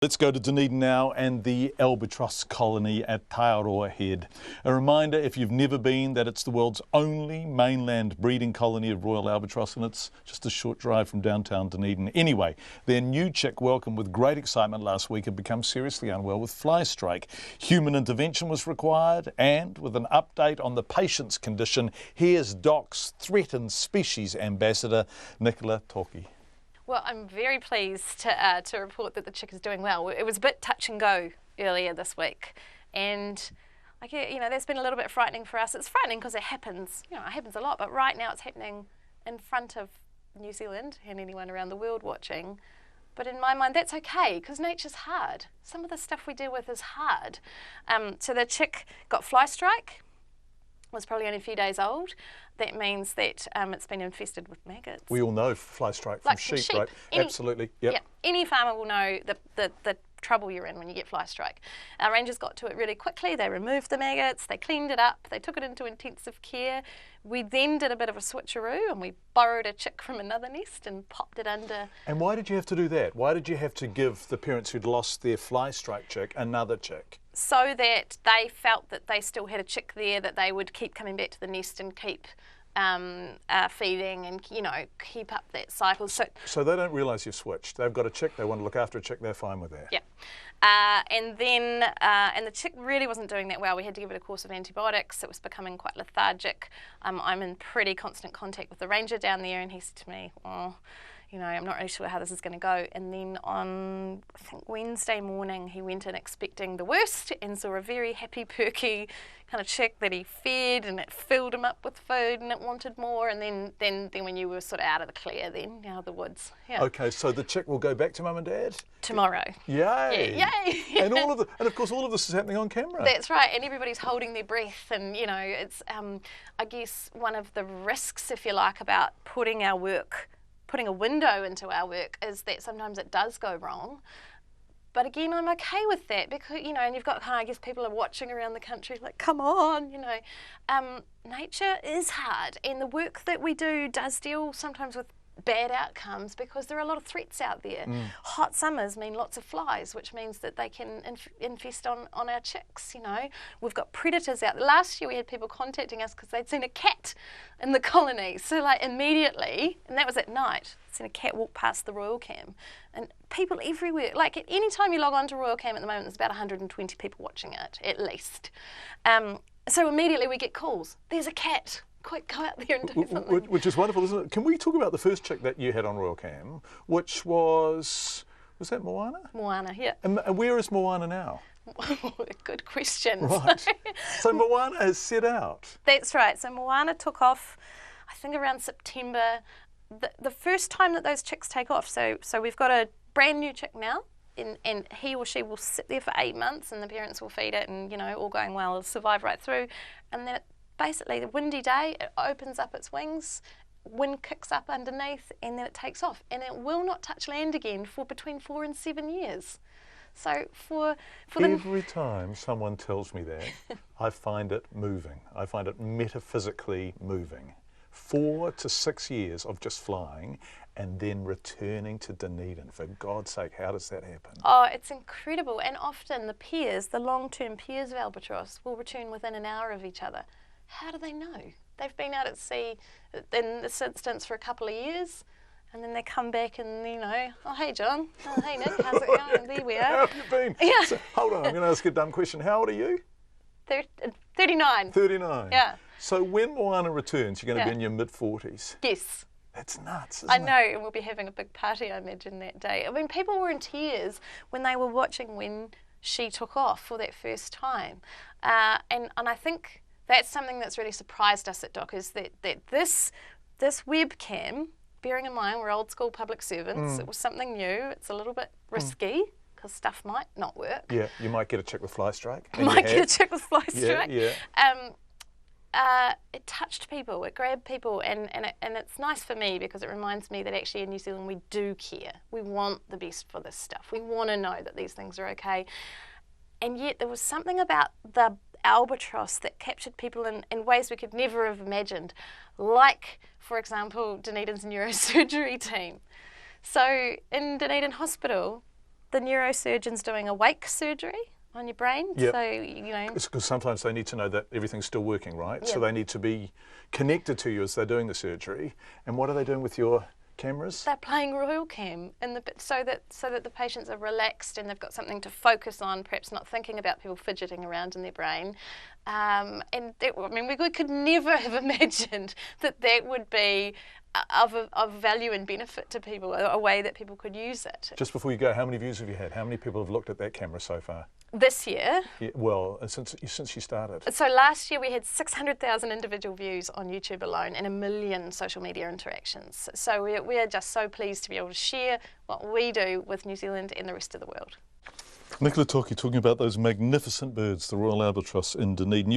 Let's go to Dunedin now and the Albatross colony at Taiaroa Head. A reminder, if you've never been, that it's the world's only mainland breeding colony of Royal Albatross, and it's just a short drive from downtown Dunedin. Anyway, their new chick welcomed with great excitement last week had become seriously unwell with fly strike. Human intervention was required, and with an update on the patient's condition, here's DOC's Threatened Species Ambassador, Nicola Toki. Well, I'm very pleased to report that the chick is doing well. It was a bit touch and go earlier this week, and that's been a little bit frightening for us. It's frightening because it happens, it happens a lot, but right now it's happening in front of New Zealand and anyone around the world watching. But in my mind, that's okay, because nature's hard. Some of the stuff we deal with is hard. So the chick got fly strike, was probably only a few days old. That means that it's been infested with maggots. We all know fly strike from sheep, right? Absolutely. Yep. Yeah. Any farmer will know the trouble you're in when you get fly strike. Our rangers got to it really quickly. They removed the maggots, they cleaned it up, they took it into intensive care. We then did a bit of a switcheroo and we borrowed a chick from another nest and popped it under. And why did you have to do that? Why did you have to give the parents who'd lost their fly strike chick another chick? So that they felt that they still had a chick there that they would keep coming back to the nest and keep feeding and keep up that cycle. So they don't realise you've switched. They've got a chick, they want to look after a chick, they're fine with that. Yeah. And the chick really wasn't doing that well. We had to give it a course of antibiotics. It was becoming quite lethargic. I'm in pretty constant contact with the ranger down there, and he said to me, I'm not really sure how this is going to go. And then on, I think, Wednesday morning, he went in expecting the worst and saw a very happy, perky kind of chick that he fed, and it filled him up with food and it wanted more. And then when you were sort of out of the clear, then out of the woods. Yeah. Okay, so the chick will go back to mum and dad? Tomorrow. Yay! Yeah, yay! And of course all of this is happening on camera. That's right, and everybody's holding their breath, and it's I guess one of the risks, if you like, about putting a window into our work is that sometimes it does go wrong. But again, I'm okay with that because, and you've got I guess people are watching around the country like, come on, nature is hard, and the work that we do does deal sometimes with bad outcomes because there are a lot of threats out there. Hot summers mean lots of flies, which means that they can infest on our chicks. We've got predators out there. Last year we had people contacting us because they'd seen a cat in the colony, so immediately, and that was at night, seen a cat walk past the Royal Cam, and people everywhere, at any time you log on to Royal Cam at the moment, there's about 120 people watching it at least. So immediately we get calls, there's a cat. Quick, go out there and do something. Which is wonderful, isn't it? Can we talk about the first chick that you had on Royal Cam, which was that Moana? Moana, yeah. And where is Moana now? Good question. Right. So Moana has set out. That's right. So Moana took off, I think around September, the first time that those chicks take off. So we've got a brand new chick now, and he or she will sit there for 8 months, and the parents will feed it, and all going well, it'll survive right through, and then basically, the windy day, it opens up its wings, wind kicks up underneath, and then it takes off. And it will not touch land again for between 4 and 7 years. So every time someone tells me that, I find it moving. I find it metaphysically moving. 4 to 6 years of just flying and then returning to Dunedin. For God's sake, how does that happen? Oh, it's incredible. And often the long-term pairs of albatross will return within an hour of each other. How do they know? They've been out at sea in this instance for a couple of years, and then they come back and, oh, hey, John. Oh, hey, Nick. How's it going? There we are. How have you been? Yeah. So, hold on, I'm going to ask you a dumb question. How old are you? 39. 39. Yeah. So when Moana returns, you're going to be in your mid-40s. Yes. That's nuts, isn't I know, and we'll be having a big party, I imagine, that day. I mean, people were in tears when they were watching when she took off for that first time. And I think that's something that's really surprised us at DOC, is that this webcam, bearing in mind we're old school public servants, it was something new, it's a little bit risky because stuff might not work. Yeah, you might get a chick with fly strike. Get a chick with fly strike. Yeah. It touched people, it grabbed people, and it's nice for me because it reminds me that actually in New Zealand we do care. We want the best for this stuff. We want to know that these things are okay. And yet there was something about the albatross that captured people in ways we could never have imagined, like, for example, Dunedin's neurosurgery team. So in Dunedin Hospital, the neurosurgeon's doing awake surgery on your brain. Yep. So, you know. Because sometimes they need to know that everything's still working, right? So Yep. they need to be connected to you as they're doing the surgery. And what are they doing with your cameras? They're playing Royal Cam so that the patients are relaxed and they've got something to focus on, perhaps not thinking about people fidgeting around in their brain. We could never have imagined that would be of value and benefit to people, a way that people could use it. Just before you go, how many views have you had? How many people have looked at that camera so far? This year? Yeah, well, since you started. So last year we had 600,000 individual views on YouTube alone and 1 million social media interactions. So we are just so pleased to be able to share what we do with New Zealand and the rest of the world. Nicola Toki talking about those magnificent birds, the Royal Albatross in Dunedin.